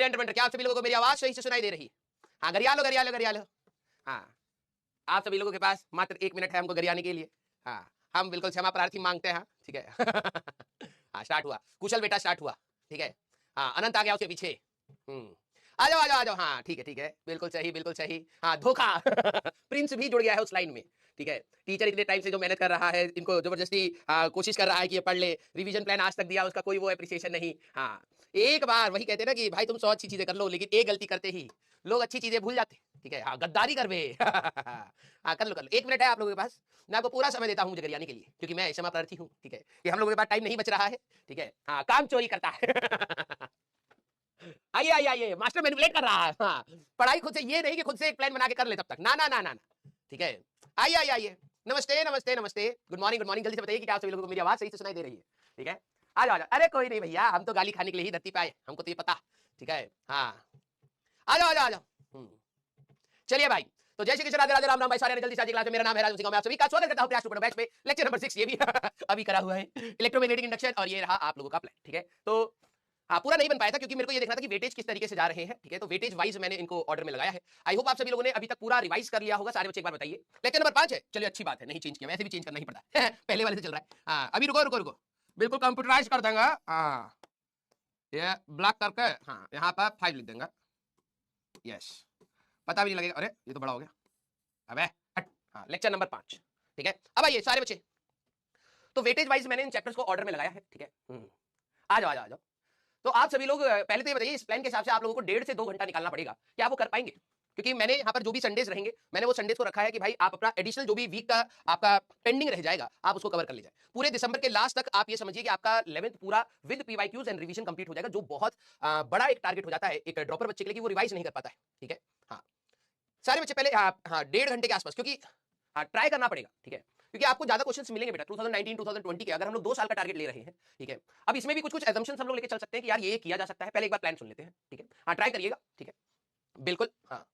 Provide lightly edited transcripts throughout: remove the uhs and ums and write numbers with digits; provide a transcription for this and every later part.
मेरे एंटरप्रेन्योर, क्या आप सभी लोगों को मेरी आवाज सही से सुनाई दे रही? हाँ, गरिया लो गरिया लो गरिया लो। हाँ, आप सभी लोगों के पास मात्र 1 मिनट है हमको गरियाने के लिए। हाँ, हम बिल्कुल क्षमा प्रार्थी मांगते हैं, ठीक है। हाँ, स्टार्ट हुआ, कुशल बेटा स्टार्ट हुआ, ठीक है। हाँ, अनंत आ गया उसके पीछे। आ जाओ आ जाओ आ जाओ। हाँ ठीक है, बिल्कुल सही बिल्कुल सही। हाँ, धोखा। प्रिंस भी जुड़ गया है उस लाइन में, ठीक है। टीचर इतने टाइम से जो मेहनत कर रहा है, इनको जबरदस्ती कोशिश कर रहा है कि ये पढ़ ले, रिवीजन प्लान आज तक दिया, उसका कोई वो एप्रिसिएशन नहीं। हाँ, एक बार वही कहते हैं ना कि भाई तुम 100 अच्छी चीजें कर लो, लेकिन एक गलती करते ही लोग अच्छी चीजें भूल जाते, ठीक है। हाँ, गद्दारी कर बे। हाँ, कर लो 1 मिनट है आप लोगों के पास, मैं आपको पूरा समय देता हूँ मुझे गरियाने के लिए, क्योंकि मैं क्षमा प्रार्थी हूँ, ठीक है। कि हम लोगों के पास टाइम नहीं बच रहा है, ठीक है। हाँ, काम चोरी करता है। आइए आइए आइए, मास्टर मैनिपुलेट कर रहा है। हाँ, पढ़ाई खुद से, ये नहीं कि खुद से एक प्लान बना के कर ले तब तक, ना ना ना ना, ठीक है। आइए आइए आइए, नमस्ते नमस्ते नमस्ते, गुड मॉर्निंग, जल्दी से बताइए कि क्या आप सभी लोगों को मेरी आवाज सही से सुनाई दे रही है, ठीक है। आ जाओ आ जाओ, अरे कोई नहीं भैया, हम तो गाली खाने के लिए ही धरती पे आए, हमको तो ये पता, ठीक है। हाँ, आ जाओ आ जाओ आ जाओ। चलिए भाई, तो जय श्री कृष्ण, राधे राधे, राम राम भाई सारे, जल्दी से क्लास में। मेरा नाम है राजू सिंह, मैं आप सभी का स्वागत करता हूं क्लास टू बैच पे, लेक्चर नंबर 6 ये भी अभी करा हुआ है, इलेक्ट्रोमैग्नेटिक इंडक्शन, और ये रहा आप लोगों का प्लान, ठीक है। तो हाँ, पूरा नहीं बन पाया था क्योंकि मेरे को ये देखना था कि वेटेज किस तरीके से जा रहे हैं, ठीक है। तो वेटेज वाइज मैंने इनको ऑर्डर में लगाया है। आई होप आप सभी लोगों ने अभी तक पूरा रिवाइज कर लिया होगा। सारे बच्चे एक बार बताइए, लेक्चर नंबर 5 है, चलिए अच्छी बात है, नहीं चेंज किया, वैसे भी चेंज करना ही पड़ता है। पहले वाले से चल रहा है। हाँ, अभी रुको रुको रुको, बिल्कुल कंप्यूटराइज कर देंगे। हाँ, ये ब्लॉक करके, हाँ यहाँ पर 5 लिख देंगे, यस, पता भी नहीं लगेगा। अरे ये तो बड़ा हो गया, अबे हट। हाँ, लेक्चर नंबर 5, ठीक है। अब आइए सारे बच्चे, तो वेटेज वाइज मैंने इन चैप्टर्स को ऑर्डर में लगाया है, ठीक है। आ जाओ आ जाओ आ जाओ। तो आप सभी लोग पहले तो ये बताइए, इस प्लान के हिसाब से आप लोगों को 1.5 से 2 घंटा निकालना पड़ेगा, क्या आप वो कर पाएंगे? क्योंकि मैंने यहाँ पर जो भी संडेज रहेंगे, मैंने वो संडेज को रखा है कि भाई आप अपना एडिशनल जो भी वीक का आपका पेंडिंग रह जाएगा, आप उसको कवर कर लीजिए। पूरे दिसंबर के लास्ट तक आप ये समझिए कि आपका 11th पूरा with PYQs and revision complete हो जाएगा, जो बहुत बड़ा एक टारगेट हो जाता है एक ड्रॉपर बच्चे के लिए कि वो रिवाइज नहीं कर पाता है, ठीक है। हाँ, सारे बच्चे पहले, हाँ 1.5 घंटे के आसपास, क्योंकि हाँ ट्राई करना पड़ेगा, ठीक है। क्योंकि आपको ज्यादा क्वेश्चंस मिलेंगे बेटा 2019 2020 के, अगर हम लोग 2 साल का टारगेट ले रहे हैं, ठीक है। अब इसमें भी कुछ कुछ एजम्पशंस हम लोग लेके चल सकते हैं कि यार ये किया जा सकता है, पहले एक बार प्लान सुन लेते हैं, ठीक है। हाँ, ट्राई करिएगा, ठीक है, बिल्कुल। हाँ,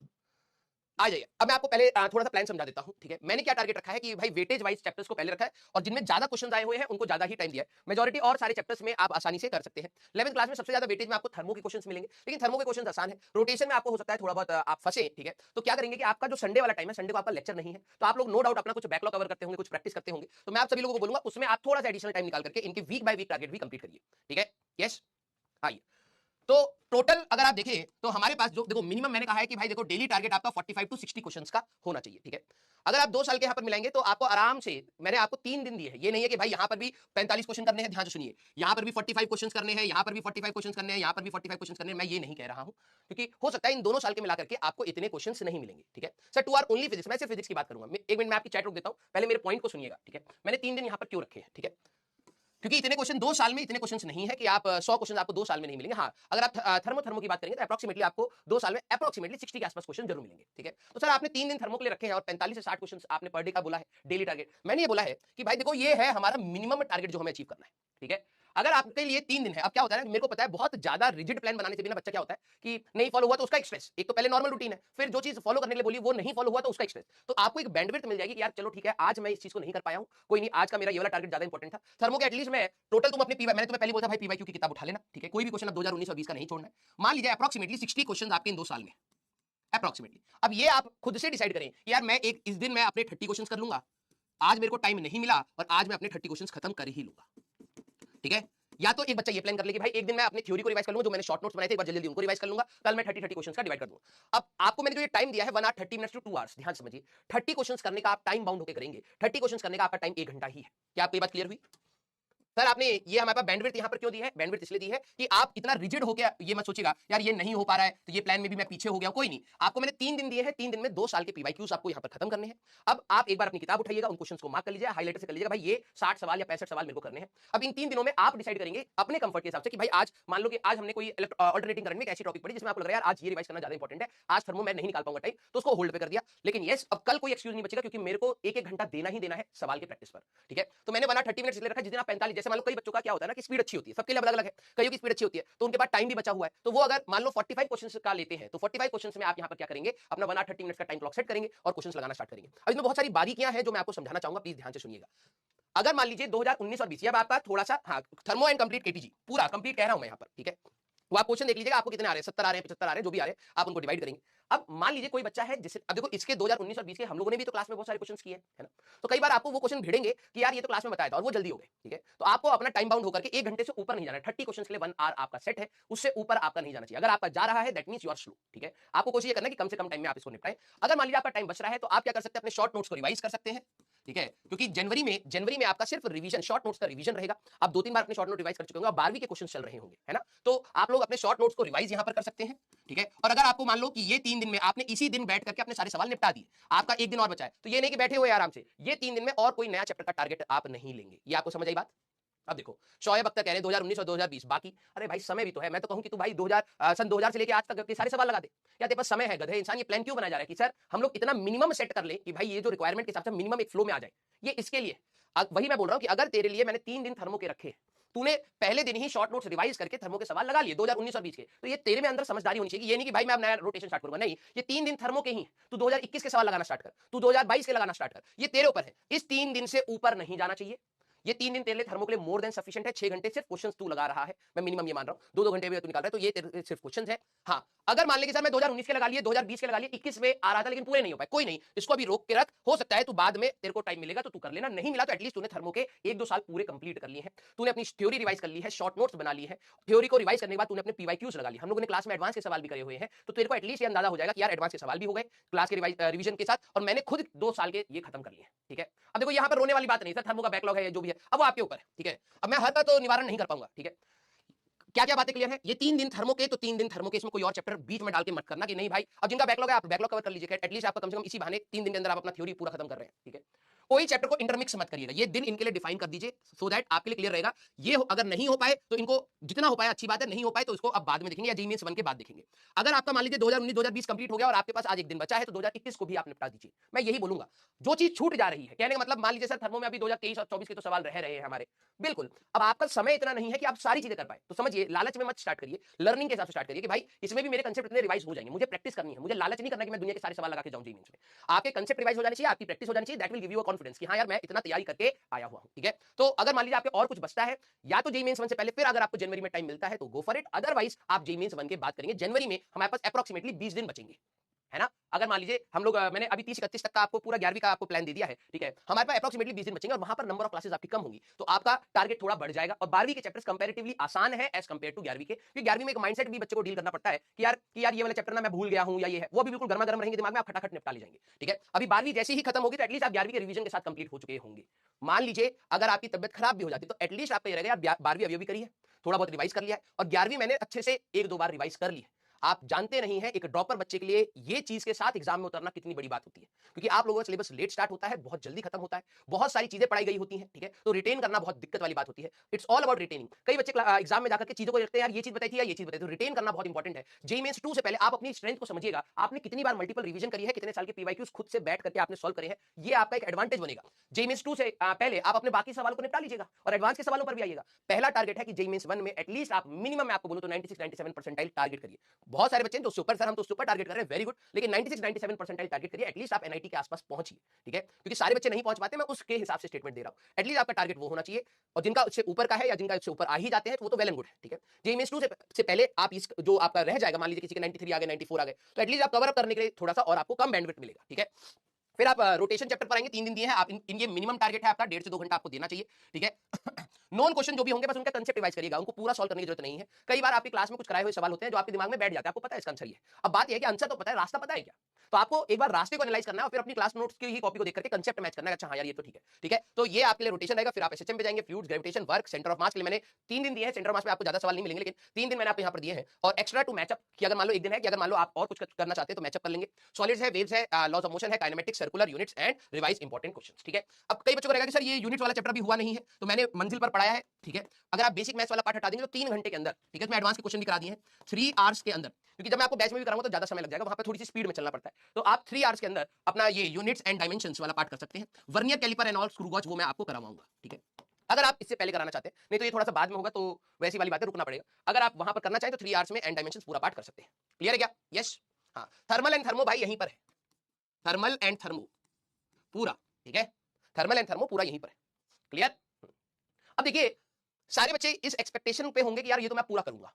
आ जाइए। अब मैं आपको पहले थोड़ा सा प्लान समझा देता हूं, ठीक है। मैंने क्या टारगेट रखा है कि भाई वेटेज वाइज चैप्टर्स को पहले रखा है, और जिनमें ज्यादा क्वेश्चन आए हुए हैं उनको ज्यादा ही टाइम दिया है। मेजॉरिटी और सारे चैप्टर्स में आप आसानी से कर सकते हैं। 11th क्लास में सबसे ज्यादा वेटेज में आपको थर्मो के क्वेश्चंस मिलेंगे, लेकिन थर्मो के क्वेश्चंस आसान है। रोटेशन में आपको हो सकता है थोड़ा बहुत आप फंसे, ठीक है। तो क्या करेंगे कि आपका जो संडे वाला टाइम है, संडे को आपका लेक्चर नहीं है, तो आप लोग नो डाउट अपना कुछ बैकलॉग कवर करते होंगे, कुछ प्रैक्टिस करते होंगे। तो मैं आप सभी लोगों को बोलूंगा उसमें आप थोड़ा सा एडिशनल टाइम निकाल करके इनके वीक बाय वीक टारगेट भी कंप्लीट करिए, ठीक है। यस, आइए। तो टोटल अगर आप देखें तो हमारे पास जो देखो मिनिमम मैंने कहा है कि भाई देखो डेली टारगेट आपका 45 टू 60 क्वेश्चंस का होना चाहिए, ठीक है। अगर आप 2 साल के यहाँ पर मिलाएंगे तो आपको आराम से, मैंने आपको 3 दिन दिए हैं, ये नहीं है कि भाई यहाँ पर भी 45 क्वेश्चन करने हैं, ध्यान से सुनिए, यहाँ पर भी 45 क्वेश्चन करने हैं, यहाँ पर भी 45 क्वेश्चन करने हैं, यहाँ पर भी 45 क्वेश्चन करने हैं, मैं ये नहीं कह रहा हूँ, क्योंकि हो सकता है इन दोनों साल के मिलाकर के आपको इतने क्वेश्चन नहीं मिलेंगे, ठीक है। सर 2 आर ओनली फिजिक्स, मैं सिर्फ फिजिक्स की बात करूंगा। 1 मिनट में आपकी चैट रोक देता हूँ, पहले मेरे पॉइंट को सुनिएगा, ठीक है। मैंने 3 दिन यहाँ पर क्यों रखे हैं, ठीक है। क्योंकि इतने क्वेश्चन 2 साल में, इतने क्वेश्चन नहीं है कि आप 100 क्वेश्चन आपको 2 साल में नहीं मिलेंगे। हाँ, अगर आप थर्मो की बात करेंगे तो अप्रोक्सीमेटली आपको 2 साल में अप्रोक्सीमेटली 60 के आसपास क्वेश्चन जरूर मिलेंगे, ठीक है। तो सर आपने 3 दिन थर्मो के लिए रखे हैं और 45 से 60 क्वेश्चन आपने पर डे का बोला है डेली टारगेट। मैंने ये बोला है कि भाई देखो ये है हमारा मिनिमम टारगेट जो हमें अचीव करना है, ठीक है। अगर आपके लिए 3 दिन है, अब क्या होता है ना, मेरे को पता है बहुत ज्यादा रिजिड प्लान बनाने से भी ना बच्चा क्या होता है कि नहीं फॉलो हुआ तो उसका स्ट्रेस, एक तो पहले नॉर्मल रूटीन है, फिर जो चीज फॉलो करने के लिए बोली वो नहीं फॉलो हुआ तो उसका स्ट्रेस। तो आपको एक बैंडविड्थ मिल जाएगी कि यार चलो ठीक है, आज मैं इस चीज को नहीं कर पाया हूं, कोई नहीं, आज का मेरा ये वाला टारगेट ज्यादा इंपॉर्टेंट था। थर्मो के एटलीस्ट मैं टोटल तुम अपने पीवाई, मैंने तुम्हें पहले बोला था भाई पीवाईक्यू की किताब उठा लेना, ठीक है। कोई भी क्वेश्चन अब 2019 और 20 का नहीं छोड़ना है। मान लीजिए अप्रोक्सीमेटली 60 क्वेश्चन आपके इन 2 साल में अप्रोक्सीमेटली। अब ये आप खुद से डिसाइड करें यार मैं एक इस दिन मैं अपने 30 क्वेश्चन कर लूंगा, आज मेरे को टाइम नहीं मिला और आज मैं अपने 30 क्वेश्चन खत्म कर ही लूंगा, ठीक है। या तो एक बच्चा ये प्लान कर ले कि भाई एक दिन मैं अपनी थ्योरी को रिवाइज कर लूंगा, जो मैंने शॉर्ट नोट्स बनाए थे एक बार जल्दी उनको रिवाइज कर लूंगा, कल मैं 30 क्वेश्चंस का डिवाइड कर दूंगा। अब आपको मैंने जो ये टाइम दिया है 1 आवर 30 मिनट्स टू 2 आवर्स, ध्यान समझिए 30 क्वेश्चंस करने का आप टाइम बाउंड होकर करेंगे, 30 क्वेश्चंस करने का आपका टाइम 1 घंटा ही है। क्या आपको ये बात क्लियर हुई? सर आपने ये हमारे पास बैंडविड्थ यहाँ पर क्यों दी है? बैंडविड्थ इसलिए दी है कि आप इतना रिजिड हो गया, ये मत सोचिएगा यार ये नहीं हो पा रहा है तो ये प्लान में भी मैं पीछे हो गया, कोई नहीं। आपको मैंने 3 दिन दिए हैं, 3 दिन में 2 साल के पीवाईक्यूज आपको यहाँ पर खत्म करने हैं। अब आप एक बार अपनी किताब उठाइएगा, उन क्वेश्चंस को मार्क कर लीजिएगा, हाईलाइटर से कर लीजिएगा, भाई ये 60 सवाल या 65 सवाल मेरे को करने हैं। अब इन 3 दिनों में आप डिसाइड करेंगे अपने कंफर्ट के हिसाब से कि भाई आज मान लो कि आज हमने कोई अल्टरनेटिंग करंट में एक ऐसी टॉपिक पढ़ी जिसमें आपको लग रहा है यार आज ये रिवाइज करना ज्यादा इंपॉर्टेंट है, आज थर्मो मैं नहीं निकाल पाऊंगा टाइम, तो उसको होल्ड पे कर दिया। लेकिन यस, अब कल कोई एक्सक्यूज नहीं बचेगा क्योंकि मेरे को एक घंटा देना ही देना है सवाल के प्रैक्टिस पर, ठीक है। तो मैंने 30 मिनट इसलिए रखा जिस दिन आप 45, जैसे मान लो कई बच्चों का क्या होता है ना कि स्पीड अच्छी होती है, सबके लिए अलग अलग है, कईयों की स्पीड अच्छी होती है तो उनके पास टाइम भी बचा हुआ है, तो वो अगर मान लो 45 क्वेश्चंस का लेते हैं तो 45 क्वेश्चंस में आप यहां पर क्या करेंगे, अपना 1 आवर 30 मिनट्स का टाइम क्लॉक सेट करेंगे और क्वेश्चंस लगाना स्टार्ट करेंगे। अब इसमें बहुत सारी बारीकियां हैं जो मैं आपको समझाना चाहूंगा, प्लीज ध्यान से सुनिएगा। अगर मान लीजिए 2019 और 20 अब आपका थोड़ा सा, हाँ थर्मो एंड कंप्लीट केटीजी पूरा कंप्लीट कह रहा हूं मैं यहां पर, ठीक है। वो आप क्वेश्चन देख लीजिएगा आपको कितने आ रहे हैं, 70 आ रहे हैं, 75 आ रहे हैं, जो भी आ रहे हैं आप उनको डिवाइड करेंगे। अब मान लीजिए कोई बच्चा है जिसे, अब देखो इसके 2019 और 20 के हम लोगों ने भी तो क्लास में बहुत सारे क्वेश्चंस किए हैं, है ना। तो कई बार आपको वो क्वेश्चन भिड़ेंगे कि यार ये तो क्लास में बताया था और वो जल्दी हो गए, ठीक है। तो आपको अपना टाइम बाउंड होकर के 1 घंटे से ऊपर नहीं जाना है। 30 क्वेश्चंस के लिए 1 आवर आपका सेट है, उससे ऊपर आपका नहीं जाना चाहिए। अगर आपका जा रहा है that means you are slow, ठीक है। आपको कोशिश ये करना है कि कम से कम टाइम में आप इसको निपटाएं। अगर मान लीजिए आपका टाइम बच रहा है तो आप क्या कर सकते हैं, अपने शॉर्ट नोट्स को रिवाइज कर सकते हैं, ठीक है। क्योंकि जनवरी में आपका सिर्फ रिवीजन, शॉर्ट नोट्स का रिवीजन रहेगा। आप 2-3 बार अपने शॉर्ट नोट रिवाइज कर चुके होंगे और 12वीं के क्वेश्चन चल रहे होंगे, है ना। तो आप लोग अपने शॉर्ट नोट्स को रिवाइज यहां पर कर सकते हैं, ठीक है। और अगर आपको मान लो कि ये 3 दिन में आपने इसी दिन बैठ करके अपने सारे सवाल निपटा दिए, आपका एक दिन और बचा है, तो ये नहीं कि बैठे हुए आराम से, ये 3 दिन में और कोई नया चैप्टर का टारगेट आप नहीं लेंगे। ये आपको समझ आई बात। अब देखो शोएब अख्तर कह रहे हैं 2019 और 2020 बाकी, अरे भाई समय भी तो है। मैं तो कहूं कि तू भाई 2000 से लेके आज तक के सारे सवाल लगा दे। या तेरे पास समय है गधे इंसान, ये प्लान क्यों बनाया जा रहा है कि सर हम लोग इतना मिनिमम सेट कर ले कि भाई ये जो रिक्वायरमेंट के हिसाब से मिनिमम एक फ्लो में आ जाए, ये इसके लिए। वही मैं बोल रहा हूं कि अगर तेरे लिए मैंने 3 दिन थर्मो के रखे, तूने पहले दिन ही शॉर्ट नोट्स रिवाइज करके थर्मो के सवाल लगा लिए 2019 और 20 के, तो ये तेरे में अंदर समझदारी होनी चाहिए। ये नहीं कि भाई मैं अब नया रोटेशन स्टार्ट करूंगा, नहीं, ये 3 दिन थर्मो के ही, तू 2021 के सवाल लगाना स्टार्ट कर, तू 2022 के लगाना स्टार्ट कर, ये तेरे ऊपर है। इस 3 दिन से ऊपर नहीं जाना चाहिए। ये 3 दिन तेरे लिए थर्मो के लिए मोर देन सफिशिएंट है। 6 घंटे सिर्फ क्वेश्चंस तू लगा रहा है, मैं मिनिमम ये मान रहा हूं। 2-2 घंटे भी तू निकाल रहा है, तो ये तेरे सिर्फ क्वेश्चंस है। हां, अगर मान ले कि सर मैं 2019 के लगा लिए, 2020 के लगा लिए, 21 में आ रहा था लेकिन पूरे नहीं हो पाए, कोई नहीं, इसको अभी रोक के रख। हो सकता है तू बाद में तेरे को टाइम मिलेगा तो तू कर लेना, नहीं मिला तो एटलीस्ट तूने थर्मो के 1-2 साल पूरे कंप्लीट कर लिए हैं। तूने अपनी थ्योरी रिवाइज कर ली है, शॉर्ट नोट्स बना ली है, थ्योरी को रिवाइज करने के बाद तूने अपने पीवाईक्यूज लगा ली। हम लोगों ने क्लास में एडवांस के सवाल भी करे हुए हैं, तो तेरे को एटलीस्ट ये अंदाजा हो जाएगा कि यार एडवांस के सवाल भी हो गए क्लास के रिवीजन के साथ, और मैंने खुद 2 साल के ये खत्म कर लिए, ठीक है। अब देखो यहाँ पर रोने वाली बात नहीं, सर थर्मो का बैकलॉग है या जो भी है, अब वो आपके ऊपर है, ठीक है। अब मैं हर का तो निवारण नहीं कर पाऊंगा, ठीक है। क्या क्या बातें क्लियर है। ये 3 दिन थर्मो के, तो 3 दिन थर्मो के, इसमें कोई और चैप्टर बीच में डाल के मत करना कि नहीं भाई अब जिनका बैकलॉग है आप बैकलॉग कवर कर लीजिए, एटलीस्ट आपका कम से कम इसी बहाने 3 दिन के अंदर आप अपना थ्योरी पूरा खत्म कर रहे हैं, ठीक है। कोई चैप्टर को इंटरमिक्स मत करिएगा, ये दिन इनके लिए डिफाइन कर दीजिए सो दैट आपके लिए क्लियर रहेगा। ये अगर नहीं हो पाए तो इनको जितना हो पाए अच्छी बात है, नहीं हो पाए तो इसको अब बाद में देखेंगे या जी मीन्स 1 के बाद देखेंगे। अगर आपका मान लीजिए 2019 2020 कंप्लीट हो गया और आपके पास आज एक दिन बचा है, तो 2021 को भी आप निपटा दीजिए। मैं यही बोलूंगा, जो चीज छूट जा रही है, कहने का मतलब मान लीजिए सर थर्मो में अभी 2023 और 24 के तो सवाल रह रहे हैं हमारे, बिल्कुल। अब आपका समय इतना नहीं है कि आप सारी चीजें कर पाए, तो समझिए लालच में मत स्टार्ट करिए, लर्निंग के हिसाब से स्टार्ट करिए कि भाई इसमें भी मेरे कंसेप्ट इतने रिवाइज हो जाएंगे, मुझे प्रैक्टिस करनी है, मुझे लालच नहीं करना कि मैं दुनिया के सारे सवाल लगा के जाऊं जी मीन्स में। आपके कंसेप्ट रिवाइज हो जाने चाहिए, आपकी प्रैक्टिस हो जानी चाहिए, that will give you a confidence कि हां यार मैं इतना तैयारी करके आया हुआ हूं, ठीक है। तो अगर मान लीजिए आपके और कुछ बचता है, या तो जेईई मेंस 1 से पहले, फिर अगर आपको जनवरी में टाइम मिलता है तो गो फॉर इट, अदरवाइज आप जेईई मेंस 1 के बाद करेंगे। जनवरी में हमारे पास अप्रोक्सीमेटली 20 दिन बचेंगे, है ना। अगर मान लीजिए हम लोग मैंने अभी 30-31 तक का आपको पूरा 11वीं का आपको प्लान दे दिया है, ठीक है। हमारे पास अप्रोक्सीमेटली 20 दिन बचेंगे और वहां पर नंबर ऑफ क्लासेस आपकी कम होंगी, तो आपका टारगेट थोड़ा बढ़ जाएगा। और 12वीं के चैप्टर्स कंपैरेटिवली आसान है एज कंपेयर टू 11वीं के, क्योंकि 11वीं में एक माइंडसेट भी बच्चे को डील करना पड़ता है कि यार ये वाला चैप्टर ना मैं भूल गया हूं या ये है, वो भी बिल्कुल गर्मा गर्म रहेंगे दिमाग में, आप फटाफट निपटा ले जाएंगे, ठीक है। अभी 12वीं जैसे ही खत्म होगी तो एटलीस्ट आप 11वीं के रिवीजन के साथ कंप्लीट हो चुके होंगे। मान लीजिए अगर आपकी तबियत खराब भी हो जाती तो एटलीस्ट आपका ये रहेगा यार 12वीं अभी भी करी है, थोड़ा बहुत रिवाइज कर लिया है, और 11वीं मैंने अच्छे से 1-2 बार रिवाइज कर ली है। आप जानते नहीं हैं एक ड्रॉपर बच्चे के लिए ये चीज के साथ एग्जाम में उतरना कितनी बड़ी बात होती है, क्योंकि आप लोगों का सिलेबस लेट स्टार्ट होता है, बहुत जल्दी खत्म होता है, बहुत सारी चीजें पढ़ाई गई होती हैं, ठीक है। तो रिटेन करना बहुत दिक्कत वाली बात होती है। It's all about retaining. कई बच्चे एग्जाम में जाकर के चीजों को देखते हैं, यार ये चीज बताई थी या ये चीज बताई थी, तो रिटेन करना बहुत इंपॉर्टेंट है। जेईई मेंस 2 से पहले आप अपनी स्ट्रेंथ को समझिएगा, आपने कितनी बार मल्टीपल रिवीजन करी है, कितने साल के पीवाईक्यूज खुद से बैठ करके आपने सॉल्व करे हैं, ये आपका एक एडवांटेज बनेगा। जेईई मेंस 2 से पहले आप अपने बाकी सवालों को निपटा लीजिएगा और एडवांस के सवालों पर भी आइएगा। पहला टारगेट है कि जेईई मेंस 1 में एटलीस्ट आप मिनिमम, मैं आपको बोलूं तो 96-97 परसेंटाइल टारगेट करिए। बहुत सारे बच्चे तो उससे ऊपर, सर हम तो उससे ऊपर टारगेट कर रहे हैं, वेरी गुड, लेकिन 96-97 परसेंटाइल टारगेट करिए, एटलीस्ट आप एनआईटी के आसपास पहुंचिए, ठीक है। क्योंकि सारे बच्चे नहीं पहुंच पाते, मैं उसके हिसाब से स्टेटमेंट दे रहा हूं। एटलीस्ट आपका टारगेट वो होना चाहिए, और जिनका उससे ऊपर का है या जिनका उससे ऊपर आ ही जाते हैं तो वो तो वेल एंड गुड है, ठीक है। जेईई मेंस 2 से पहले आप इस जो आपका रह जाएगा, मान लीजिए किसी के 93 आ गए, 94 आ गए, तो एटलीस्ट आप कवर अप करने के लिए थोड़ा सा और आपको कम बैंडविड्थ मिलेगा, ठीक है। फिर आप रोटेशन चैप्टर पर आएंगे, 3 दिन दिए हैं आप, इनके मिनिमम टारगेट है आपका 1.5 से 2 घंटा आपको देना चाहिए, ठीक है। नॉन क्वेश्चन जो भी होंगे बस उनका कंसेप्ट रिवाइज करिएगा, उनको पूरा सॉल्व करने की जरूरत नहीं है। कई बार आपकी क्लास में कुछ कराए हुए सवाल होते हैं जो आपके दिमाग में बैठ जाते हैं, आपको पता है इसका आंसर ये। अब बात ये है कि आंसर तो पता है, रास्ता पता है क्या, तो आपको एक बार रास्ते को एनालाइज करना है और फिर अपनी क्लास नोट्स की ही कॉपी को देख करके कंसेप्ट मैच करना है, अच्छा हाँ यार ये तो ठीक है, ठीक है। तो ये आपके लिए रोटेशन रहेगा। फिर आप एसएचएम पे जाएंगे, fluids, gravitation, work, centre of mass के लिए मैंने 3 दिन दिए हैं। सेंटर ऑफ मास में आपको ज्यादा सवाल नहीं मिलेंगे, लेकिन 3 दिन मैंने आपको यहाँ पर दिए हैं। और एक्स्ट्रा टू मैचअप कि अगर मान लो एक दिन है कि अगर मान लो आप और कुछ करना चाहते हैं तो मैचअप कर लेंगे। सॉलिड्स है, वेव्स है, लॉज ऑफ मोशन है, kinematics, circular units and revise important questions, ठीक है। अब कई बच्चों को रहेगा कि सर ये यूनिट्स वाला चैप्टर भी हुआ नहीं है, तो मैंने मंजिल पर पढ़ाया है, ठीक है। अगर आप बेसिक मैथ्स वाला पार्ट हटा देंगे तो 3 घंटे के अंदर, ठीक है, मैं एडवांस के क्वेश्चन भी करा दिए हैं 3 आवर्स के अंदर, क्योंकि जब मैं आपको बैच में भी कराऊंगा तो ज्यादा समय लग जाएगा, वहां पे थोड़ी सी स्पीड में चलना पड़ता है। तो आप 3 आवर्स के अंदर अपना ये यूनिट्स एंड डायमेंशंस वाला पार्ट कर सकते हैं। Vernier caliper and all, screw gauge, वो मैं आपको करवाऊंगा, ठीक है। अगर आप इससे पहले कराना चाहते हैं, नहीं तो ये थोड़ा सा बाद में होगा, तो वैसी वाली बातें रुकना पड़ेगा। अगर आप वहां पर करना चाहें तो 3 आवर्स में एंड डायमेंशंस पूरा पार्ट कर सकते हैं। क्लियर है क्या? यस। हाँ, थर्मल एंड थर्मो भाई यहीं पर है, थर्मल एंड थर्मो पूरा, ठीक है, थर्मल एंड थर्मो पूरा यहीं पर है। क्लियर? अब देखिए सारे बच्चे इस एक्सपेक्टेशन पे होंगे कि यार ये तो मैं पूरा करूंगा,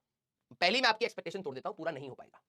पहले मैं आपकी एक्सपेक्टेशन तोड़ देता हूं, पूरा नहीं हो पाएगा।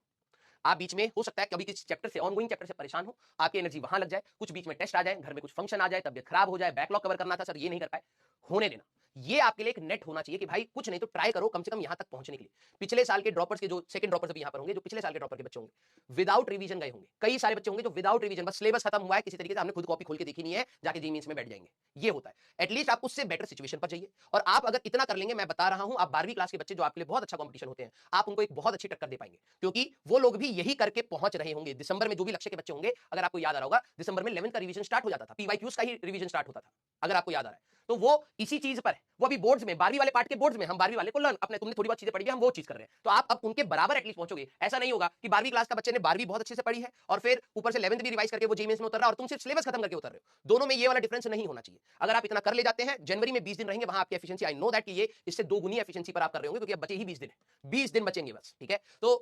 आप बीच में हो सकता है कभी किसी चैप्टर से, ऑनगोइंग चैप्टर से परेशान हो, आपकी एनर्जी वहां लग जाए, कुछ बीच में टेस्ट आ जाए, घर में कुछ फंक्शन आ जाए, तबियत खराब हो जाए, बैकलॉग कवर करना था सर ये नहीं कर पाए, होने देना। ये आपके लिए एक नेट होना चाहिए कि भाई कुछ नहीं तो ट्राई करो कम से कम यहां तक पहुंचने के लिए। पिछले साल के ड्रॉपर्स के जो सेकंड ड्रॉपर्स भी यहां पर होंगे, जो पिछले साल के ड्रॉपर के बच्चे होंगे, विदाउट रिवीजन गए होंगे, कई सारे बच्चे होंगे जो विदाउट रिवीजन बस सिलेबस खत्म हुआ है, किसी तरीके से हमने खुद कॉपी खोल के देखी नहीं है, जाके जी मीन्स में बैठ जाएंगे। ये होता है। एटलीस्ट आप उससे बेटर सिचुएशन पर जाइए, और आप अगर इतना कर लेंगे, मैं बता रहा हूं, आप 12वीं क्लास के बच्चे जो आपके लिए बहुत अच्छा कंपटीशन होते हैं, आप उनको एक बहुत अच्छी टक्कर दे पाएंगे, क्योंकि वो लोग भी यही करके पहुंच रहे होंगे। दिसंबर में जो भी लक्ष्य के बच्चे होंगे, अगर आपको याद आ रहा होगा, दिसंबर में 11th का रिवीजन स्टार्ट हो जाता था, पीवाईक्यूज का ही रिवीजन स्टार्ट होता था, अगर आपको याद आ रहा है तो वो इसी चीज पर है। वो अभी बोर्ड्स में 12वीं वाले पार्ट के बोर्ड्स में, हम 12वीं वाले को लर्न, अपने तुमने थोड़ी बहुत चीजें पढ़ी है, हम वो चीज कर रहे हैं, तो आप अब उनके बराबर एटलीस्ट पहुंचोगे। ऐसा नहीं होगा कि 12वीं क्लास का बच्चे ने 12वीं बहुत अच्छे से पढ़ी है और फिर ऊपर से 11th भी रिवाइज करके वो जेईई में उतर रहा है और तुम सिर्फ सिलेबस खत्म करके उतर रहे हो। दोनों में ये वाला डिफरेंस नहीं होना चाहिए। अगर आप इतना कर ले जाते हैं, जनवरी में 20 दिन रहेंगे, वहां आपकी एफिशिएंसी, आई नो दैट कि ये इससे दोगुनी एफिशिएंसी पर आप कर रहे होंगे, क्योंकि अब बचे ही 20 दिन है, 20 दिन बचेंगे बस, ठीक है। तो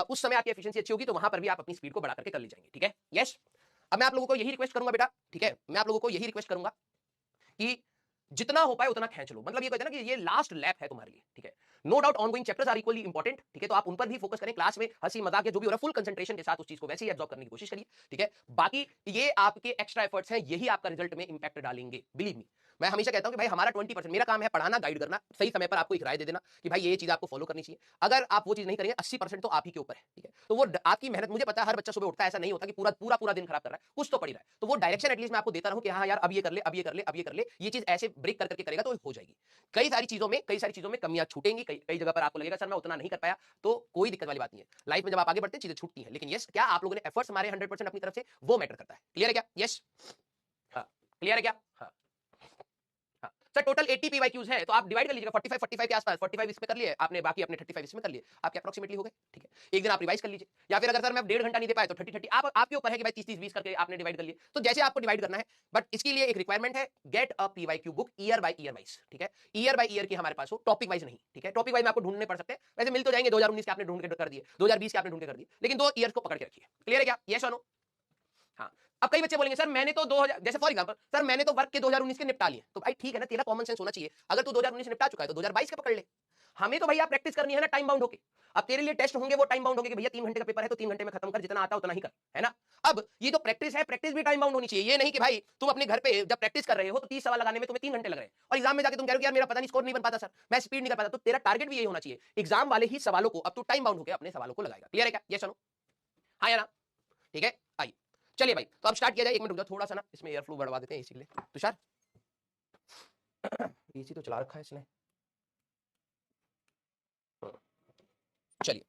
उस समय आपकी एफिशिएंसी अच्छी होगी, तो वहां पर भी आप अपनी स्पीड को बढ़ा करके कर ले जाएंगे, ठीक है। यस, अब मैं आप लोगों को यही रिक्वेस्ट करूंगा बेटा, ठीक है, मैं आप लोगों को यही रिक्वेस्ट करूंगा कि जितना हो पाए उतना खींच लो। मतलब ये कहते हैं ना कि ये लास्ट लैप है तुम्हारे लिए, ठीक है। No doubt ongoing chapters are equally important, ठीक है, तो आप उन पर भी फोकस करें। क्लास में हंसी मजाक या जो भी हो रहा है, फुल कंसंट्रेशन के साथ उस चीज को वैसे ही एब्जॉर्ब करने की कोशिश करिए, ठीक है। बाकी ये आपके एक्स्ट्रा एफर्ट्स हैं, यही आपका रिजल्ट में इंपैक्ट डालेंगे, बिलीव मी। मैं हमेशा कहता हूं कि भाई हमारा 20%, मेरा काम है पढ़ाना, गाइड करना, सही समय पर आपको एक राय दे देना कि भाई ये चीज आपको फॉलो करनी चाहिए। अगर आप वो चीज नहीं करेंगे, 80% तो आप ही के ऊपर है, ठीक है। तो वो आपकी मेहनत, मुझे पता है हर बच्चा सुबह उठता है, ऐसा नहीं होता कि पूरा पूरा पूरा दिन खराब कर रहा है, कुछ तो पड़ी रहा है। तो वो डायरेक्शन एटलीस्ट मैं आपको देता रहूं कि हाँ यार अब ये कर ले, अब ये कर ले, अब ये कर ले, ये चीज ऐसे ब्रेक करके करेगा तो हो जाएगी। कई सारी चीजों में कमियां छूटेंगी, कई जगह पर आपको लगेगा सर मैं उतना नहीं कर पाया, तो कोई दिक्कत वाली बात नहीं है। लाइफ में जब आप आगे बढ़ते हैं चीजें छूटती हैं, लेकिन यस, क्या आप लोगों ने एफर्ट्स हमारे 100% अपनी तरफ से, वो मैटर करता है। क्लियर है क्या? यस, हाँ क्लियर है क्या? हाँ सर टोटल 80 पीवाईक्यूज है, तो आप डिवाइड कर लीजिएगा 45 के आसपास, 45 इस पे कर लिए आपने, बाकी अपने 35 इसमें कर लिए, आपके अप्रोक्सीमेटली हो गए, ठीक है। एक दिन आप रिवाइज कर लीजिए, या फिर अगर सर मैं 1.5 घंटा नहीं दे पाए तो 30 आप आपके ऊपर है कि भाई 30-30-20 करके आपने डिवाइड कर लिए, तो जैसे आपको डिवाइड करना है। बट इसके लिए एक रिक्वायरमेंट है, get a PYQ book year by year wise, ठीक है। ईयर बाय ईयर की हमारे पास हो, टॉपिक वाइज नहीं, ठीक है। टॉपिक वाइज में आपको ढूंढने पड़ सकते हैं, वैसे मिल तो जाएंगे। 2019 के आपने ढूंढ के कर दिए, 2020 के आपने ढूंढ के कर दिए, लेकिन 2 ईयर्स को पकड़ के रखिए। क्लियर है क्या? यस और नो? हाँ। अब कई बच्चे बोलेंगे सर मैंने तो 2000, जैसे फॉर एग्जांपल सर मैंने तो वर्क के 2019 के निपटा लिए, तो भाई ठीक है ना, तेरा कॉमन सेंस होना चाहिए। अगर तू 2019 निपटा चुका है तो 2022 का पकड़ ले। हमें तो भैया प्रैक्टिस करनी है ना, टाइम बाउंड होके। अब तेरे लिए टेस्ट होंगे, वो टाइम बाउंड होंगे कि भैया 3 घंटे का पेपर है तो 3 घंटे में खत्म कर, जितना आता है उतना ही कर, है ना। अब ये जो प्रैक्टिस है, प्रैक्टिस भी टाइम बाउंड होनी चाहिए। ये नहीं कि भाई तुम अपने घर पे जब प्रैक्टिस कर रहे हो तो 30 सवाल लगाने में तुम्हें 3 घंटे लग रहे हैं, और एग्जाम में जाके तुम कह रहे हो यार मेरा पता नहीं, स्कोर नहीं बन पाता सर, मैं स्पीड नहीं कर पाता। तो तेरा टारगेट भी यही होना चाहिए, एग्जाम वाले ही सवालों को अब तू टाइम बाउंड होकर अपने सवालों को लगाएगा। क्लियर है क्या? यस सुनो, हाँ या ना? ठीक है, आइए चलिए भाई, तो अब स्टार्ट किया जाए। 1 मिनट रुक जाओ थोड़ा सा ना, इसमें एयर फ्लो बढ़वा देते हैं इसी के लिए। तुषार एसी तो चला रखा है इसने, चलिए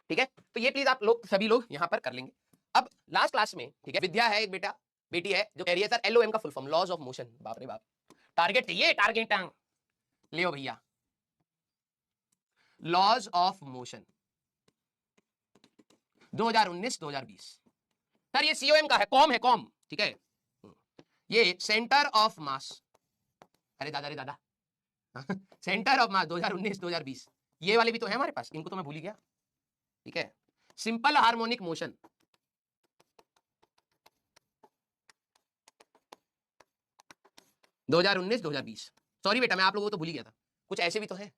ठीक है। तो ये प्लीज आप लोग सभी लोग यहां पर कर लेंगे। अब लास्ट क्लास में, ठीक है, विद्या है एक बेटा बेटी है जो कह रही है सर LOM का full form laws of motion. बाप रे बाप, टारगेट चाहिए, टारगेट ले भैया, लॉज ऑफ मोशन 2019-2020। सर ये COM का है, कॉम है, कॉम, ठीक है। ये सेंटर ऑफ मास, अरे दादा रे दादा सेंटर ऑफ मास 2019-2020, ये वाले भी तो है हमारे पास, इनको तो मैं भूल ही गया, ठीक है। Simple harmonic motion 2019-2020। सॉरी बेटा मैं आप लोगों को तो भूल ही गया था। कुछ ऐसे भी तो है,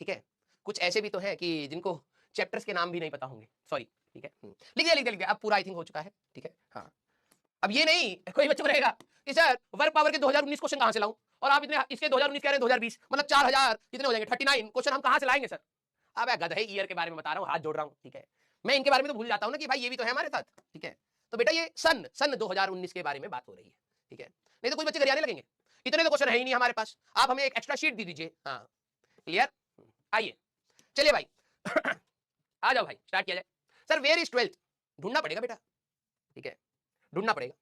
ठीक है, कुछ ऐसे भी तो है कि जिनको चैप्टर्स के नाम भी नहीं पता होंगे, सॉरी, ठीक है। लिख दिया अब पूरा आई थिंक हो चुका है, ठीक है। हाँ, अब ये नहीं कोई बच्चों को रहेगा कि सर वर्क पावर के 2019 क्वेश्चन कहां से लाऊं, और आप इतने इसके 2019 कह रहे हैं 2020, मतलब 4000 कितने हो जाएंगे, 39 क्वेश्चन हम कहां से लाएंगे सर। अब गधे ईयर के बारे में बता रहा हूं, हाथ जोड़ रहा हूं, ठीक है। मैं इनके बारे में तो भूल जाता हूं ना कि भाई ये भी तो है हमारे साथ, ठीक है। तो बेटा ये सन 2019 के बारे में बात हो रही है, ठीक है। नहीं तो कुछ बच्चे गरियाने लगेंगे, इतने तो क्वेश्चन है ही नहीं हमारे पास, आप हमें एक एक्स्ट्रा शीट दे दीजिए। हाँ क्लियर, आइए चलिए भाई आ जाओ भाई, स्टार्ट किया जाए। सर वेयर इज 12th, ढूंढना पड़ेगा बेटा, ठीक है, ढूंढना पड़ेगा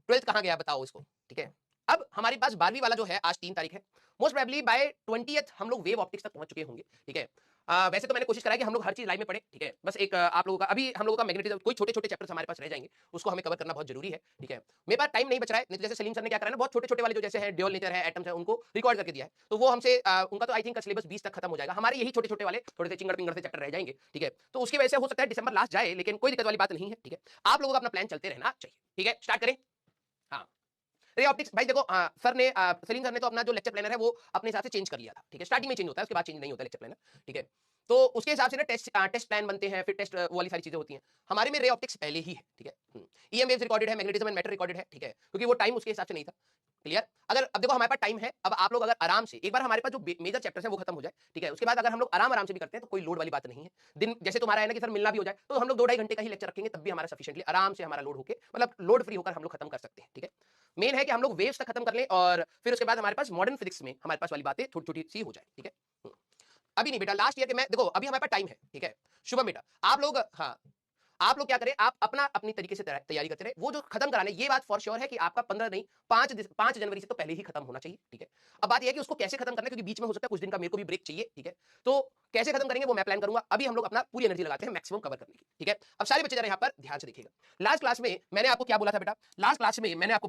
12th कहां गया बताओ इसको, ठीक है। अब हमारे पास 12वीं वाला जो है आज 3 तारीख है, मोस्ट प्रोबेबली बाय 20th हम लोग वेव ऑप्टिक्स तक पहुंच चुके होंगे, ठीक है। वैसे तो मैंने कोशिश करा कि हम लोग हर चीज लाइव में पढ़े, ठीक है। बस एक आप लोगों का अभी हम लोगों का मैग्नेटिज्म, कोई छोटे छोटे चैप्टर्स हमारे पास रह जाएंगे, उसको हमें कवर करना बहुत जरूरी है, ठीक है। मेरे पास टाइम नहीं बच रहा है, नहीं तो जैसे सलीम सर ने क्या करा ना, बहुत छोटे छोटे वाले जो जैसे है ड्यूअल नेचर है, एटम्स है, उनको रिकॉर्ड करके दिया है, तो वो हमसे उनका तो आई थिंक सिलेबस 20 तक खत्म हो जाएगा। हमारे यही छोटे छोटे वाले थोड़े से चिंगड़ पिंगड़ से चैप्टर रह जाएंगे, ठीक है। तो उसकी वजह से हो सकता है दिसंबर लास्ट जाए, लेकिन कोई दिक्कत वाली बात नहीं है, ठीक है। आप लोगों का अपना प्लान चलते रहना चाहिए, ठीक है। स्टार्ट करें, हाँ रे ऑप्टिक्स भाई देखो सर ने सलीम सर ने तो अपना जो लेक्चर प्लानर है वो अपने हिसाब से चेंज कर लिया था, ठीक है, स्टार्टिंग में चेंज होता है, उसके बाद चेंज नहीं होता लेक्चर प्लानर, ठीक है। तो उसके हिसाब से ना टेस्ट प्लान बनते हैं, फिर टेस्ट वो वाली सारी चीजें होती हैं। हमारे में रे ऑप्टिक्स पहले ही है, ठीक है। ईएम वेव्स रिकॉर्डेड है, मैग्नेटिज्म एंड मैटर रिकॉर्डेड है, ठीक है, क्योंकि वो टाइम उसके हिसाब से नहीं था। क्लियर? अगर अब देखो हमारे पास टाइम है, अब आप लोग अगर आराम से एक बार हमारे पास जो मेजर चैप्टर्स है वो खत्म हो जाए, ठीक है, उसके बाद अगर हम लोग आराम से भी करते हैं तो कोई लोड वाली बात नहीं है। दिन जैसे तुम्हारा है ना कि सर मिलना भी हो जाए तो हम लोग 2-2.5 घंटे का ही लेक्चर रखेंगे, तब भी हमारा सफिशिएंटली आराम से हमारा लोड होके मतलब लोड फ्री होकर हम लोग खत्म कर सकते हैं, ठीक है। मेन है कि हम लोग वेव्स तक खत्म कर लें और फिर उसके बाद हमारे पास मॉडर्न फिजिक्स में हमारे पास वाली बातें थोड़ी छोटी सी हो जाए, ठीक है। अभी नहीं बेटा, लास्ट ईयर के मैं देखो अभी हमारे पास टाइम है, ठीक है। शुभम बेटा आप लोग, हाँ, आप लोग क्या करें, आप अपना अपनी तरीके से तैयारी करते रहे। वो जो खत्म कराने, ये बात फॉर श्योर है कि आपका 15 नहीं 5 जनवरी से तो पहले ही खत्म होना चाहिए, ठीक है। अब बात यह है कि उसको कैसे खत्म करना है, क्योंकि बीच में हो सकता है कुछ दिन का मेरे को भी ब्रेक चाहिए, ठीक है। तो कैसे खत्म करेंगे वो मैं प्लान करूंगा। अभी हम लोग अपना पूरी एनर्जी लगाते हैं मैक्सिमम कवर करने की, ठीक है। अब सारे बच्चे जरा यहाँ पर ध्यान से देखिएगा। लास्ट क्लास में मैंने आपको क्या बोला था बेटा, लास्ट क्लास में मैंने आपको